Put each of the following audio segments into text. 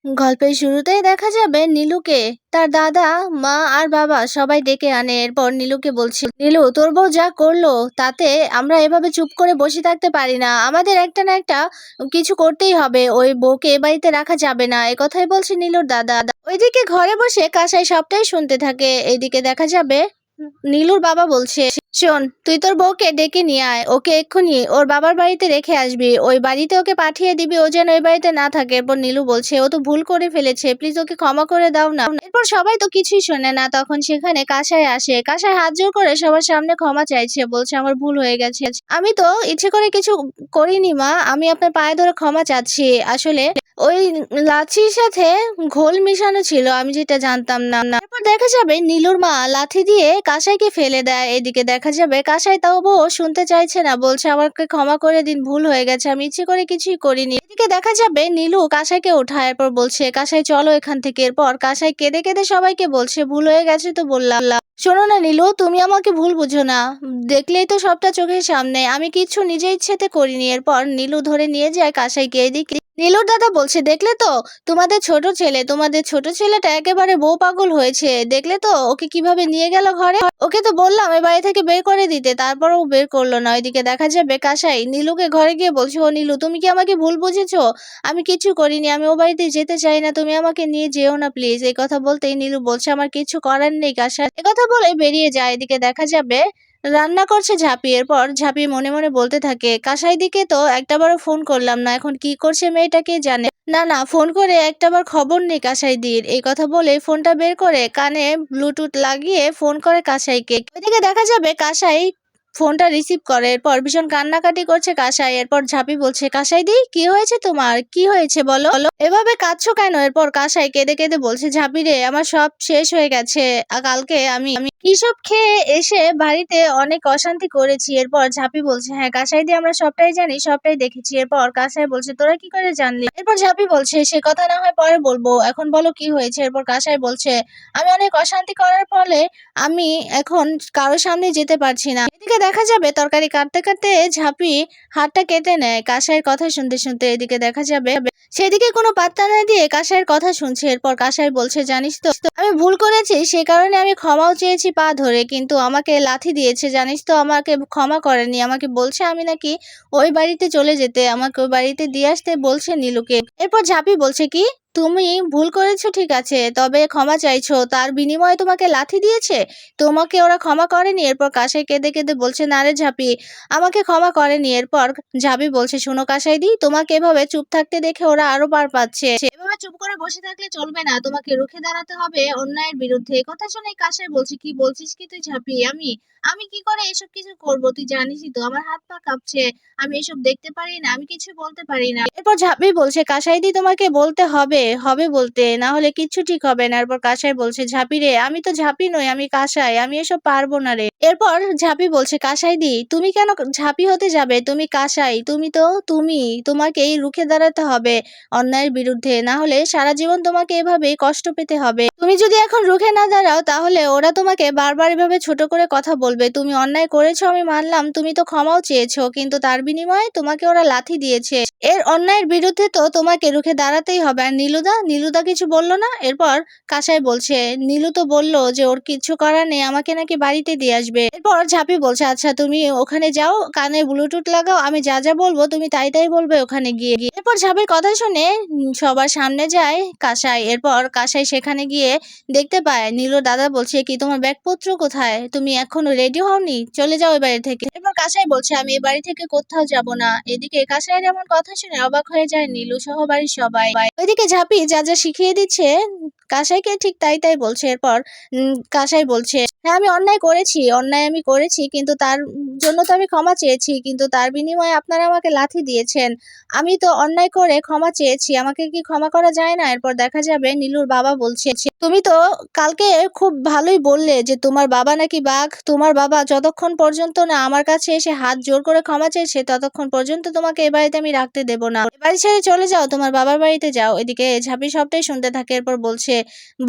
গল্পের শুরুতেই দেখা যাবে নীলুকে তার দাদা, মা আর বাবা সবাই ডেকে আনে। এরপর নীলুকে বলছি, নীলু তোর বউ যা করলো তাতে আমরা এভাবে চুপ করে বসে থাকতে পারি না, আমাদের একটা না একটা কিছু করতেই হবে, ওই বউকে এ বাড়িতে রাখা যাবে না। এ কথাই বলছে নীলুর দাদা। ওইদিকে ঘরে বসে কাসাই সবটাই শুনতে থাকে। এইদিকে দেখা যাবে নীলুর বাবা বলছে, শোন তুই তোর বউকে ডেকে নিয়ে আয়, ওকে এক্ষুনি ওর বাবার বাড়িতে রেখে আসবি, ওই বাড়িতে ওকে পাঠিয়ে দিবি, ও যেন ওই বাড়িতে না থাকে। এরপর নীলু বলছে, ও তো ভুল করে ফেলেছে, প্লিজ ওকে ক্ষমা করে দাও না। এরপর সবাই তো কিছুই শোনে না। তখন সেখানে কাসাই আসে। কাসাই হাত জোর করে সবার সামনে ক্ষমা চাইছে, বলছে আমার ভুল হয়ে গেছে, আমি তো ইচ্ছে করে কিছু করিনি মা, আমি আপনার পায়ে ধরে ক্ষমা চাচ্ছি। আসলে ওই লাঠির সাথে ঘোল মিশানো ছিল, আমি যেটা জানতাম না। তারপর দেখা যাবে নীলুর মা লাঠি দিয়ে কাসাইকে ফেলে দেয়। এদিকে দেখা যাবে কাসাই তাও বউ শুনতে চাইছে না, বলছে আমাকে ক্ষমা করে দিন, ভুল হয়ে গেছে, আমি ইচ্ছে করে কিছুই করিনি। এদিকে দেখা যাবে নীলু কাসাইকে ওঠায়, এরপর বলছে কাসাই চলো এখান থেকে। এরপর কাসাই কেঁদে কেঁদে সবাইকে বলছে, ভুল হয়ে গেছে তো বললাম। শোনো না নীলু, তুমি আমাকে ভুল বুঝো না, দেখলেই তো সবটা চোখের সামনে, আমি কিছু নিজে ইচ্ছেতে করিনি। এরপর নীলু ধরে নিয়ে যায় কাসাইকে। এদিকে নীলুর দাদা বলছে, দেখলে তো তোমাদের ছোট ছেলেটা একেবারে বউ পাগল হয়েছে, দেখলে তো ওকে কিভাবে নিয়ে গেল ঘরে, ওকে তো বললাম এ বাড়ি থেকে বের করে দিতে, তারপরও বের করলো না। ওইদিকে দেখা যাবে কাসাই নীলুকে ঘরে গিয়ে বলছে, ও নীলু তুমি কি আমাকে ভুল বুঝেছো, আমি কিছু করিনি, আমি ও বাড়িতে যেতে চাই না, তুমি আমাকে নিয়ে যেও না প্লিজ। এই কথা বলতেই নীলু বলছে, আমার কিছু করার নেই কাসাই। একথা বলে বেরিয়ে যায়। এদিকে দেখা যাবে রান্না করছে ঝাঁপি। এরপর ঝাঁপি মনে মনে বলতে থাকে, কাসাই দিকে তো একটাবারও ফোন করলাম না, এখন কি করছে মেয়েটা কে জানে, না না ফোন করে একটাবার খবর নেই কাসাইদির। এই কথা বলে ফোনটা বের করে কানে ব্লুটুথ লাগিয়ে ফোন করে কাসাইকে। ওইদিকে দেখা যাবে কাসাই ফোনটা রিসিভ করে। এরপর ভীষণ কান্নাকাটি করছে কাসাই। এরপর ঝাঁপি বলছে, কাসাই দি কি হয়েছে তোমার, কি হয়েছে বলো, এভাবে কাঁদছো কেন? এরপর কাসাই কেঁদে কেঁদে বলছে, ঝাঁপি রে আমার সব শেষ হয়ে গেছে, কালকে আমি আমি কিসব খেয়ে এসে বাড়িতে অনেক অশান্তি করেছি। এরপর ঝাঁপি বলছে, হ্যাঁ কাসাই দি আমরা সবটাই জানি, সবটাই দেখেছি। এরপর কাসাই বলছে, তোরা কি করে জানলি? এরপর ঝাঁপি বলছে, সে কথা না হয় পরে বলবো, এখন বলো কি হয়েছে। এরপর কাসাই বলছে, আমি অনেক অশান্তি করার ফলে আমি এখন কারোর সামনে যেতে পারছি না। এদিকে দেখা যাবে তরকারি কাটতে কাটতে ঝাঁপি হাতটা কেটে নেয় কাসাইয়ের কথা শুনতে শুনতে। এদিকে দেখা যাবে সেদিকে কোনো পাত্তা না দিয়ে কাসাইয়ের কথা শুনছে। এরপর কাসাই বলছে, জানিস তো আমি ভুল করেছি, সে কারণে আমি ক্ষমাও চেয়েছি পা ধরে, কিন্তু আমাকে লাথি দিয়েছে জানিস তো, আমাকে ক্ষমা করেনি, আমাকে বলছে আমি নাকি ওই বাড়িতে চলে যেতে, আমাকে ওই বাড়িতে দিয়ে আসতে বলছে নীলুকে। এরপর ঝাঁপি বলছে, কি তুমি ভুল করেছো ঠিক আছে, তবে ক্ষমা চাইছো, তার বিনিময়ে তোমাকে লাথি দিয়েছে, তোমাকে ওরা ক্ষমা করেনি? এরপর কাসাই কেঁদে কেঁদে বলছে, না রে ঝাঁপি আমাকে ক্ষমা করেনি। এরপর ঝাঁপি বলছে, শোনো কাসাই দি, তোমাকে এভাবে চুপ থাকতে দেখে ওরা আরো পার পাচ্ছে, এভাবে চুপ করে বসে থাকলে চলবে না, তোমাকে রুখে দাঁড়াতে হবে অন্যায়ের বিরুদ্ধে। এই কথা শুনে কাসাই বলছে, কি বলছিস কি তুই ঝাঁপি, আমি আমি কি করে এসব কিছু করব, তুই জানিসই তো আমার হাত পা কাঁপছে, আমি এসব দেখতে পারি না, আমি কিছু বলতে পারি না। এরপর ঝাঁপি বলছে, কাসাইদি তোমাকে বলতে হবে, হবে বলতে, না হলে কিচ্ছু ঠিক হবে না। এরপর কাসাই বলছে, ঝাঁপি রে আমি তো ঝাঁপি নই, আমি কাসাই, আমি এসব পারবো না রে। এরপর ঝাঁপি বলছে, কাসাইদি তুমি কেন ঝাঁপি হতে যাবে, তুমি কাসাই, তুমি তো তোমাকেই রুখে দাঁড়াতে হবে অন্যায়ের বিরুদ্ধে, না হলে সারা জীবন তোমাকে এভাবেই কষ্ট পেতে হবে, তুমি যদি এখন রুখে না দাঁড়াও তাহলে ওরা তোমাকে বারবার এভাবে ছোট করে কথা বলবে। তুমি অন্যায় করেছো আমি মানলাম, তুমি তো ক্ষমাও চেয়েছো, কিন্তু তার বিনিময়ে তোমাকে ওরা লাথি দিয়েছে, এর অন্যায়ের বিরুদ্ধে তো তোমাকে রুখে দাঁড়াতেই হবে। আর নীলুদা কিছু বললো না? এরপর কাসাই বলছে, নীলু তো বললো যে ওর কিছু করার নেই, আমাকে নাকি বাড়িতে দিয়ে আসবে। এরপর ঝাঁপি বলছে, আচ্ছা তুমি ওখানে যাও, কানে ব্লুটুথ লাগাও, আমি যা যা বলবো তুমি তাই তাই বলবে ওখানে গিয়ে। এরপর ঝাঁপির কথা শুনে সবার সামনে যায় কাসাই। এরপর কাসাই সেখানে গিয়ে দেখতে পায় নীলুর দাদা বলছে, কি তোমার ব্যাগপত্র কোথায়, তুমি এখনো রেডি হওনি, চলে যাও এই বাড়ি থেকে। এরপর কাসাই বলছে, আমি এই বাড়ি থেকে কোথাও যাব না। এদিকে কাসাইয়ের এমন কথা শুনে অবাক হয়ে যায় নীলু সহ বাড়ির সবাই। ওইদিকে ঝাঁপি যা যা শিখিয়ে দিচ্ছে কাসাইকে ঠিক তাই তাই বলছে। এরপর কাসাই বলছে, হ্যাঁ আমি অন্যায় আমি করেছি, কিন্তু তার জন্য তো আমি ক্ষমা চেয়েছি, কিন্তু তার বিনিময়ে আপনারা আমাকে লাথি দিয়েছেন, আমি তো অন্যায় করে ক্ষমা চেয়েছি, আমাকে কি ক্ষমা করা যায় না? এরপর দেখা যাবে নীলুর বাবা বলছে, তুমি তো কালকে খুব ভালোই বললে যে তোমার বাবা নাকি বাঘ, তোমার বাবা যতক্ষণ পর্যন্ত না আমার কাছে এসে হাত জোর করে ক্ষমা চেয়েছে ততক্ষণ পর্যন্ত তোমাকে এ বাড়িতে আমি রাখতে দেবো না, এ বাড়ি ছেড়ে চলে যাও, তোমার বাবার বাড়িতে যাও। এদিকে ঝাঁপি সবটাই শুনতে থাকে। এরপর বলছে,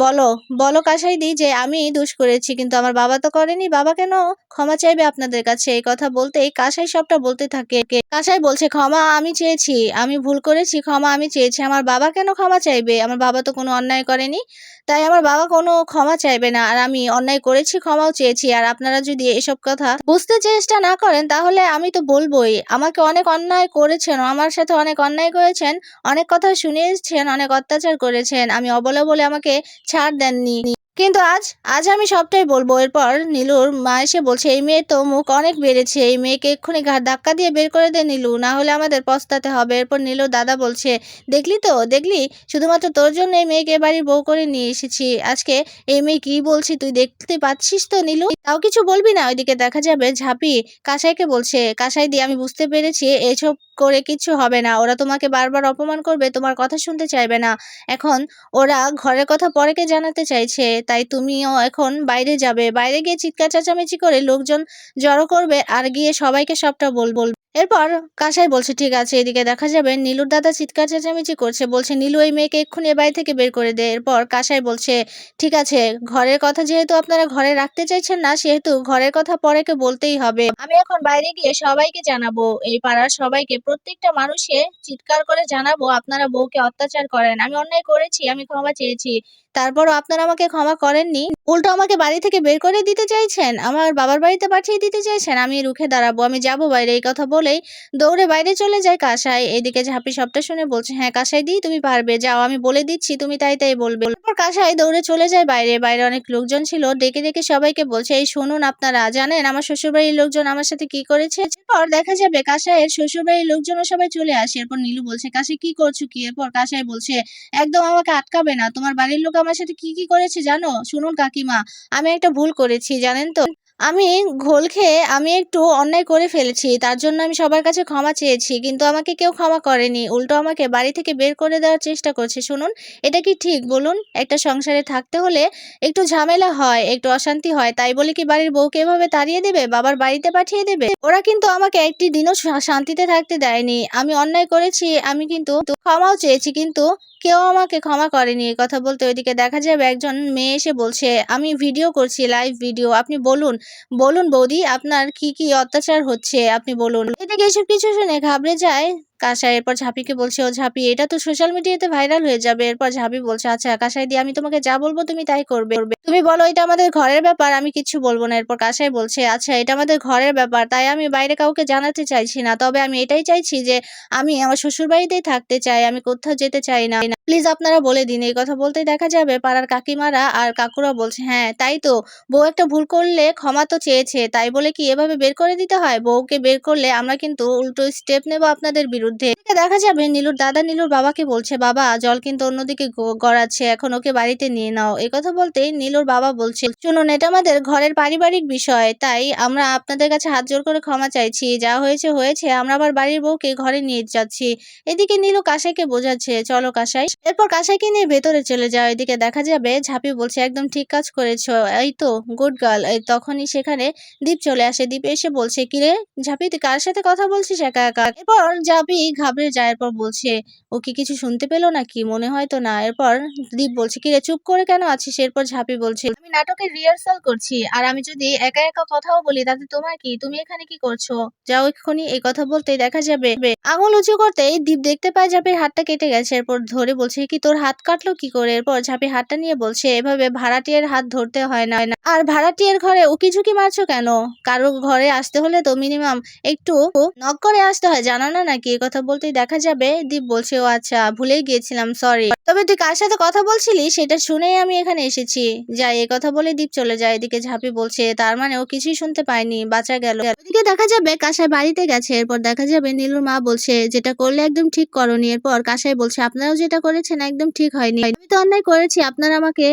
বলো বলো কাসাইদি যে আমি দোষ করেছি, কিন্তু আমার বাবা তো করেনি, বাবা কেন ক্ষমা চাইবে আপনাদের কাছে। এই কথা বলতেই কাসাই সবটা বলতে থাকে। কাসাই বলছে, ক্ষমা আমি চেয়েছি, আমি ভুল করেছি, ক্ষমা আমি চেয়েছি। আমার বাবা কেন ক্ষমা চাইবে? আমার বাবা তো কোনো অন্যায় করেনি, তাই আমার বাবা কোনো ক্ষমা চাইবে না। আর আমি অন্যায় করেছি, ক্ষমাও চেয়েছি। আর আপনারা যদি এসব কথা বুঝতে চেষ্টা না করেন তাহলে আমি তো বলবোই, আমাকে অনেক অন্যায় করেছেন, আমার সাথে অনেক অন্যায় করেছেন, অনেক কথা শুনিয়েছেন, অনেক অত্যাচার করেছেন, আমি অবলা বলে আমাকে ছাড় দেননি। কিন্তু আজ আজ আমি সবটাই বলবো। এরপর নীলুর মা এসে বলছে, এই মেয়ে তো মুখ অনেক বেড়েছে, এই মেয়েকে এক্ষুনি ঘাট ধাক্কা দিয়ে বের করে দে নীলু, না হলে আমাদের পস্তাতে হবে। এরপর নীলুর দাদা বলছে, দেখলি তো, দেখলি, শুধুমাত্র তোর জন্য এই মেয়েকে বাড়ির বউ করে নিয়ে এসেছি। আজকে এই মেয়ে কি বলছি তুই দেখতে পাচ্ছিস তো নীলু, তাও কিছু বলবি না? ওইদিকে দেখা যাবে ঝাঁপি কাসাইকে বলছে, কাসাই দি আমি বুঝতে পেরেছি এসব করে কিচ্ছু হবে না, ওরা তোমাকে বারবার অপমান করবে, তোমার কথা শুনতে চাইবে না। এখন ওরা ঘরের কথা পরেকে জানাতে চাইছে, তাই তুমিও এখন বাইরে যাবে, বাইরে গিয়ে চিৎকার চেঁচামেচি করে লোকজন জড়ো করবে আর গিয়ে সবাইকে সবটা বলবে। এরপর কাসাই বলছে, ঠিক আছে। এদিকে দেখা যাবে নীলুর দাদা চিৎকার চেঁচামেচি করছে, বলছে, নীলু এই মেয়েকে এক্ষুনি এ বাড়ি থেকে বের করে দে। এরপর কাসাই বলছে, ঠিক আছে, ঘরের কথা যেহেতু আপনারা ঘরে রাখতে চাইছেন না, সেহেতু ঘরের কথা পরেকে বলতেই হবে। আমি এখন বাইরে গিয়ে সবাইকে জানাবো, এই পাড়ার সবাইকে, প্রত্যেকটা মানুষকে চিৎকার করে জানাবো আপনারা বউকে অত্যাচার করেন, আমি অন্যায় করেছি, আমি ক্ষমা চেয়েছি, তারপরও আপনারা আমাকে ক্ষমা করেননি, উল্টো আমাকে বাড়ি থেকে বের করে দিতে চাইছেন, আমার বাবার বাড়িতে পাঠিয়ে দিতে চাইছেন। আমি রুখে দাঁড়াবো, আমি যাবো বাইরে। এই কথা বলেই দৌড়ে বাইরে চলে যায় কাসাই। এদিকে ঝাঁপি সবটা শুনে বলছে, হ্যাঁ কাসাই দি, তুমি পারবে, যাও, আমি বলে দিচ্ছি, তুমি তাই তাই বলবে। তারপর কাসাই দৌড়ে চলে যায় বাইরে। বাইরে অনেক লোকজন ছিল, ডেকে ডেকে সবাইকে বলছে, এই শুনুন, আপনারা জানেন আমার শ্বশুরবাড়ির লোকজন আমার সাথে কি করেছে? এরপর দেখা যাবে কাসাইয়ের শ্বশুরবাড়ির লোকজনও সবাই চলে আসে। এরপর নীলু বলছে, কাসাই কি করছো কি? এরপর কাসাই বলছে, একদম আমাকে আটকাবে না, তোমার বাড়ির লোক আমার সাথে কি কি করেছে জানো? শুনুন কাকিমা, আমি একটা ভুল করেছি জানেন তো, আমি ঘোল খেয়ে আমি একটু অন্যায় করে ফেলেছি, তার জন্য আমি সবার কাছে ক্ষমা চেয়েছি, কিন্তু আমাকে কেউ ক্ষমা করেনি, উল্টো আমাকে বাড়ি থেকে বের করে দেওয়ার চেষ্টা করছে। শুনুন, এটা কি ঠিক বলুন? একটা সংসারে থাকতে হলে একটু ঝামেলা হয়, একটু অশান্তি হয়, তাই বলে কি বাড়ির বউকে এভাবে তাড়িয়ে দেবে, বাবার বাড়িতে পাঠিয়ে দেবে? ওরা কিন্তু আমাকে একটি দিনও শান্তিতে থাকতে দেয়নি, আমি অন্যায় করেছি, আমি কিন্তু ক্ষমাও চেয়েছি, কিন্তু কেউ আমাকে ক্ষমা করেনি। এই কথা বলতে ওইদিকে দেখা যাবে একজন মেয়ে এসে বলছে, আমি ভিডিও করছি, লাইভ ভিডিও, আপনি বলুন, বলুন বৌদি, আপনার কি কি অত্যাচার হচ্ছে আপনি বলুন। এদিকে এসব কিছু শুনে ঘাবড়ে যায় কাসাই। এরপর ঝাঁপিকে বলছে, ও ঝাঁপি, এটা তো সোশ্যাল মিডিয়াতে ভাইরাল হয়ে যাবে। এরপর ঝাঁপি বলছে, আচ্ছা কাসাই দি, আমি তোমাকে যা বলবো তুমি তাই করবে, তুমি বলো এটা আমাদের ঘরের ব্যাপার, আমি কিচ্ছু বলবো না। এরপর কাসাই বলছে, আচ্ছা এটা আমাদের ঘরের ব্যাপার, তাই আমি বাইরে কাউকে জানাতে চাইছি না, তবে আমি এটাই চাইছি যে আমি আমার শ্বশুর বাড়িতেই থাকতে চাই, আমি কোথাও যেতে চাই না, প্লিজ আপনারা বলে দিন। এই কথা বলতেই দেখা যাবে পাড়ার কাকিমারা আর কাকুরা বলছে, হ্যাঁ তাই তো, বউ একটা ভুল করলে ক্ষমা তো চেয়েছে, তাই বলে কি এভাবে বের করে দিতে হয়? বউকে বের করলে আমরা কিন্তু উল্টো স্টেপ নেব আপনাদের বিরুদ্ধে। দেখা যাবে নীলুর দাদা নীলুর বাবাকে বলছে, বাবা জল কিন্তু অন্যদিকে গড়াচ্ছে, এখন ওকে বাড়িতে নিয়ে নাও। এই কথা বলতেই নীলুর বাবা বলছে, শুনুন, এটা আমাদের ঘরের পারিবারিক বিষয়, তাই আমরা আপনাদের কাছে হাত জোর করে ক্ষমা চাইছি, যা হয়েছে হয়েছে, আমরা আবার বাড়ির বউকে ঘরে নিয়ে যাচ্ছি। এদিকে নীলু কাসাইকে বোঝাচ্ছে, চলো কাসাই। এরপর কাসাইকে নিয়ে ভেতরে চলে যাও। এদিকে দেখা যাবে ঝাঁপি বলছে, একদম ঠিক কাজ করেছো, এই তো গুড গার্ল। তখনই সেখানে দীপ চলে আসে। দীপ এসে বলছে, কিরে ঝাঁপি, তুই কার সাথে কথা বলছিস একা একা? এরপর ঝাঁপি ঘাবড়ে যায়। এরপর বলছে, ও কি কিছু শুনতে পেলো নাকি? মনে হয় তো না। এরপর দীপ বলছে, কিরে চুপ করে কেন আছিস? এরপর ঝাঁপি বলছে, আমি নাটকের রিহার্সাল করছি, আর আমি যদি একা একা কথাও বলি তাতে তোমার কি? তুমি এখানে কি করছো? যাও এক্ষুনি। এই কথা বলতেই দেখা যাবে আঙুল উঁচু করতেই দীপ দেখতে পায় ঝাঁপির হাতটা কেটে গেছে। এরপর ধরে বলছে, কি তোর হাত কাটলো কি করে? এরপর ঝাঁপি হাতটা নিয়ে বলছে, এভাবে ভাড়াটিয়ার হাত ধরতে হয় না, আর ভাড়াটিয়ার ঘরে উকি ঝুঁকি মারছো কেন? কারো ঘরে আসতে হলে তো মিনিমাম একটু নক করে আসতে হয়, জানো না নাকি? এই কথা বলতেই দেখা যাবে দীপ বলছে, ও আচ্ছা ভুলেই গিয়েছিলাম, সরি, তবে তুই কার সাথে কথা বলছিলি সেটা শুনেই আমি এখানে এসেছি, যাই। এই কথা বলে দীপ চলে যায়। এদিকে ঝাঁপি বলছে, তার মানে ও কিছুই শুনতে পায়নি, বাঁচা গেল। এদিকে দেখা যাবে কাসাই বাড়িতে গেছে। এরপর দেখা যাবে নীলুর মা বলছে, যেটা করলে একদম ঠিক করনি। এরপর কাসাই বলছে, আপনারাও যেটা করেছেন একদম ঠিক হয়নি, আমি তো অন্যায় করেছি, আপনারা আমাকে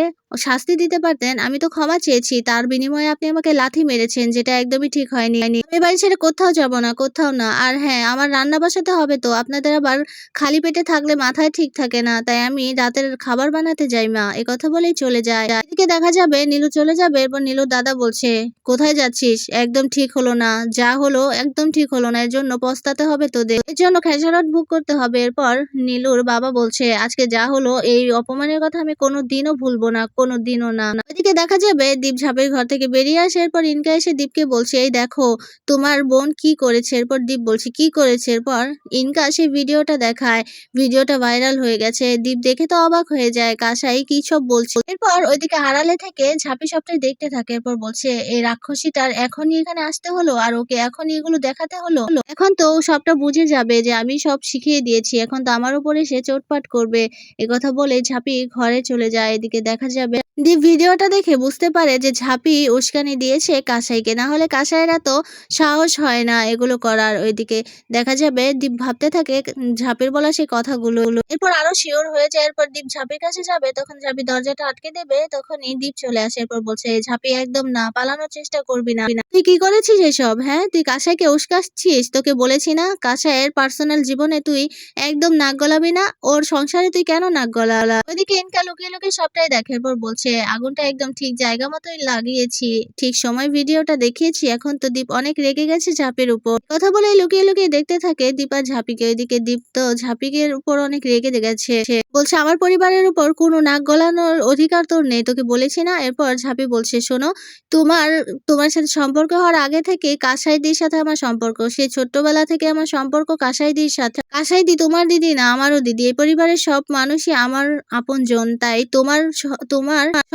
শাস্তি দিতে পারতেন, আমি তো ক্ষমা চেয়েছি, তার বিনিময়ে আপনি আমাকে লাথি মেরেছেন, যেটা একদমই ঠিক হয়নি। আমি বাড়ি ছেড়ে কোথাও যাব না, কোথাও না। আর হ্যাঁ, আমার রান্না বসাতে হবে তো, আপনাদের আবার খালি পেটে থাকলে মাথায় ঠিক থাকে না, তাই আমি রাতের খাবার বানাতে যাই মা। এই কথা বলেই চলে যায়। এদিকে দেখা যাবে নীলু চলে যাবে। এরপর নীলুর দাদা বলছে, কোথায় যাচ্ছিস? একদম ঠিক হলো না, যা হলো একদম ঠিক হলো না, এর জন্য পস্তাতে হবে তোদের, এর জন্য খেসারত ভোগ করতে হবে। এরপর নীলুর বাবা বলছে, আজকে যা হলো এই অপমানের কথা আমি কোনোদিনও ভুলবো না। কোনোদিনও না। ওইদিকে দেখা যাবে দীপ ঝাঁপের ঘর থেকে বেরিয়ে আসে, এরপর ইনকা এসে দীপকে বলছে, এই দেখো তোমার বোন কি করেছে। এরপর দীপ বলছে কি করেছে। এরপর ইনকা সেই ভিডিওটা দেখায়, ভিডিওটা ভাইরাল হয়ে গেছে। দীপ দেখে তো অবাক হয়ে যায়, কাসাই কি সব বলছে। এরপর ওইদিকে আড়ালে থেকে ঝাঁপি সবটাই দেখতে থাকে। এরপর বলছে, এই রাক্ষসীটার এখনই এখানে আসতে হলো আর ওকে এখনই এগুলো দেখাতে হলো। এখন তো ও সবটা বুঝে যাবে যে আমি সব শিখিয়ে দিয়েছি, এখন তো আমার উপরে সে চোটপাট করবে। একথা বলে ঝাঁপি ঘরে চলে যায়। এদিকে দেখা যাবে দীপ ভিডিওটা দেখে বুঝতে পারে যে ঝাঁপি উস্কানি দিয়েছে কাসাইকে, না হলে কাসাইরা তো সাহস হয় না এগুলো করার। ওইদিকে দেখা যাবে দীপ ভাবতে থাকে ঝাঁপির বলা সেই কথাগুলো। এরপর আরো শিওর হয়ে যায়। এরপর দীপ ঝাঁপির কাছে যাবে, তখন ঝাঁপি দরজাটা আটকে দেবে, তখনই দীপ চলে আসে। এরপর বলছে, ঝাঁপি একদম না, পালানোর চেষ্টা করবি না। তুই কি করেছিস এসব? হ্যাঁ, তুই কাসাইকে উস্কাচ্ছিস। তোকে বলেছি না কাসাইয়ের পার্সোনাল জীবনে তুই একদম নাক গলাবি না, ওর সংসারে তুই কেন নাক গলালা। ওইদিকে ইনকা লুকিয়ে লুকিয়ে সবটাই দেখে। এরপর বলছে, আগুনটা একদম ঠিক জায়গা মতোই লাগিয়েছি, ঠিক সময় ভিডিওটা দেখিয়েছি। এখন তো দীপ অনেক রেগে গেছে ঝাঁপির উপর। কথা বলে লুকিয়ে লুকিয়ে দেখতে থাকে দীপ আর ঝাঁপিকে। ওইদিকে দীপ তো ঝাঁপিকের উপর অনেক রেগে গেছে। সে বলছে, আমার পরিবারের উপর কোনো নাক গলানোর অধিকার তোর নেই, তোকে বলেছি না। এরপর ঝাঁপি বলছে, শোনো, তোমার তোমার সাথে সম্পর্ক হওয়ার আগে থেকে কাসাইদির সাথে আমার সম্পর্ক, সেই ছোট্টবেলা থেকে আমার সম্পর্ক কাসাইদির সাথে। কাসাইদি তোমার দিদি না, আমারও দিদি। এই পরিবারের সব মানুষই আমার আপনজন, তাই তোমার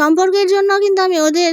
সম্পর্কের জন্য কিন্তু আমি ওদের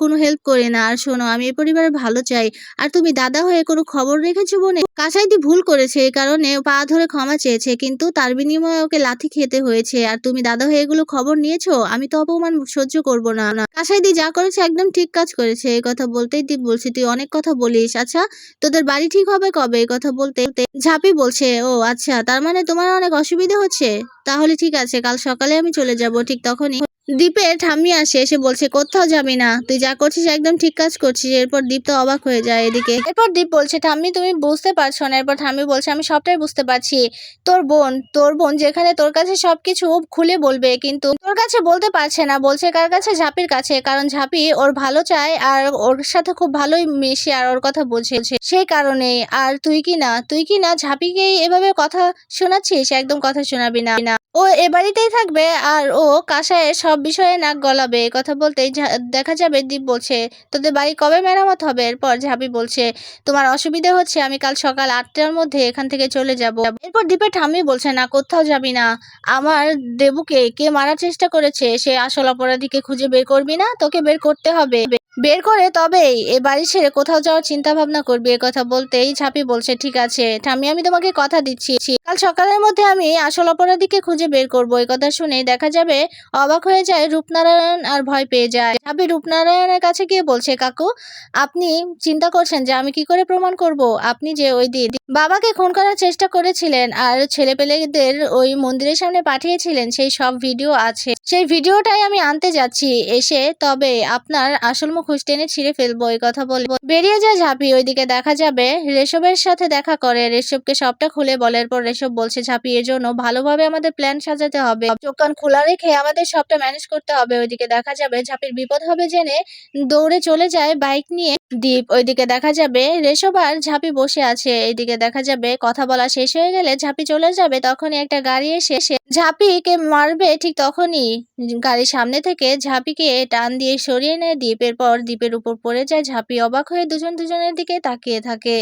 কোনো হেল্প করি না। আর শোনো, আমি এই পরিবারের ভালো চাই। আর তুমি দাদা হয়ে কোনো খবর রেখেছো বোনে? কাসাইদি ভুল করেছে, এই কারণে পা ধরে ক্ষমা চেয়েছে, কিন্তু তার বিনিময়ে ওকে লাথি খেতে হয়েছে। আর তুমি দাদা হয়ে এগুলো খবর নিয়েছো? আমি তো অপমান সহ্য করবো না। কাসাইদি যা করেছে একদম ঠিক কাজ করেছে। এই কথা বলতেই দীপ বলছে, তুই অনেক কথা বলিস। আচ্ছা, তোদের বাড়ি ঠিক হবে কবে? এই কথা বলতে ঝাঁপি বলছে, ও আচ্ছা, তার মানে তোমার অনেক অসুবিধা হচ্ছে। তাহলে ঠিক আছে, কাল সকালে আমি চলে যাব। ঠিক তখনই দীপের ঠাম্মি আসে, এসে বলছে, কোথাও যাবি না, তুই যা করছিস একদম ঠিক কাজ করছিস। এরপর দীপ তো অবাক হয়ে যায়। এরপর দীপ বলছে, ঠাম্মি তুমি বুঝতে পারছো না। এরপর ঠাম্মি বলছে, আমি সবটাই বুঝতে পারছি। তোর বোন যেখানে তোর কাছে সবকিছু খুলে বলবে, কিন্তু তোর কাছে বলতে পারছে না। বলছে কার কাছে? ঝাঁপির কাছে, কারণ ঝাঁপি ওর ভালো চায় আর ওর সাথে খুব ভালোই মিশে আর ওর কথা বোঝে, সেই কারণে। আর তুই কি না ঝাঁপিকে এভাবে কথা শোনাচ্ছিস? একদম কথা শোনাবি না। ও এ বাড়িতেই থাকবে আর ও কাসায়ের সব বিষয়ে নাক গলাবে। এই কথা বলতেই দেখা যাবে দীপ বলছে, তোদের বাড়ি কবে মেরামত হবে? এরপর ঝাঁপি বলছে, তোমার অসুবিধা হচ্ছে, আমি কাল সকাল 8টার মধ্যে এখান থেকে চলে যাব। এরপর দীপের ঠাম্মি বলছে, না, কোথাও যাবি না। আমার দেবুকে কে মারার চেষ্টা করেছে সে আসল অপরাধীকে খুঁজে বের করবি না, তোকে বের করতে হবে। বের করে তবেই এ বাড়ি ছেড়ে কোথাও যাওয়ার চিন্তা ভাবনা করবি। এ কথা বলতেই ঝাঁপি বলছে, ঠিক আছে ঠাম্মি, আমি তোমাকে কথা দিচ্ছি, কাল সকালের মধ্যে আমি আসল অপরাধীকে খুঁজে বের করবো। এই কথা শুনে দেখা যাবে অবাক হয়ে যায় রূপনারায়ণ আর ভয় পেয়ে যায়। ঝাঁপি রূপনারায়ণের কাছে গিয়ে বলছে, কাকু, আপনি চিন্তা করছেন যে আমি কি করে প্রমাণ করব আপনি যে ওই দিন বাবাকে খুন করার চেষ্টা করেছিলেন আর ছেলেপেলেদের ওই মন্দিরের সামনে পাঠিয়েছিলেন, সেই সব ভিডিও আছে। সেই ভিডিওটাই আমি আনতে যাচ্ছি এসে, তবে আপনার আসল মুখ টেনে ছিঁড়ে ফেলবো। এই কথা বলে বেরিয়ে যায় ঝাঁপি। ওইদিকে দেখা যাবে রেশবের সাথে দেখা করে, রেশবকে সবটা খুলে বলে। এরপর রেশব বলছে, ঝাঁপি, এর জন্য ভালোভাবে আমাদের প্ল্যান সাজাতে হবে, চোখ কান খোলা রেখে আমাদের সবটা ম্যানেজ করতে হবে। ওইদিকে দেখা যাবে ঝাঁপির বিপদ হবে জেনে দৌড়ে চলে যায় বাইক নিয়ে দীপ। ওইদিকে দেখা যাবে রেশব আর ঝাঁপি বসে আছে। এইদিকে দেখা যাবে কথা বলা শেষ হয়ে গেলে ঝাঁপি চলে যাবে, তখনই একটা গাড়ি এসে ঝাঁপিকে মারবে। ঠিক তখনই গাড়ির সামনে থেকে ঝাঁপিকে টান দিয়ে সরিয়ে নেয় দীপ। এরপর দীপের উপর পড়ে যায় ঝাঁপি। অবাক হয়ে দুজনের দিকে তাকিয়ে থাকে।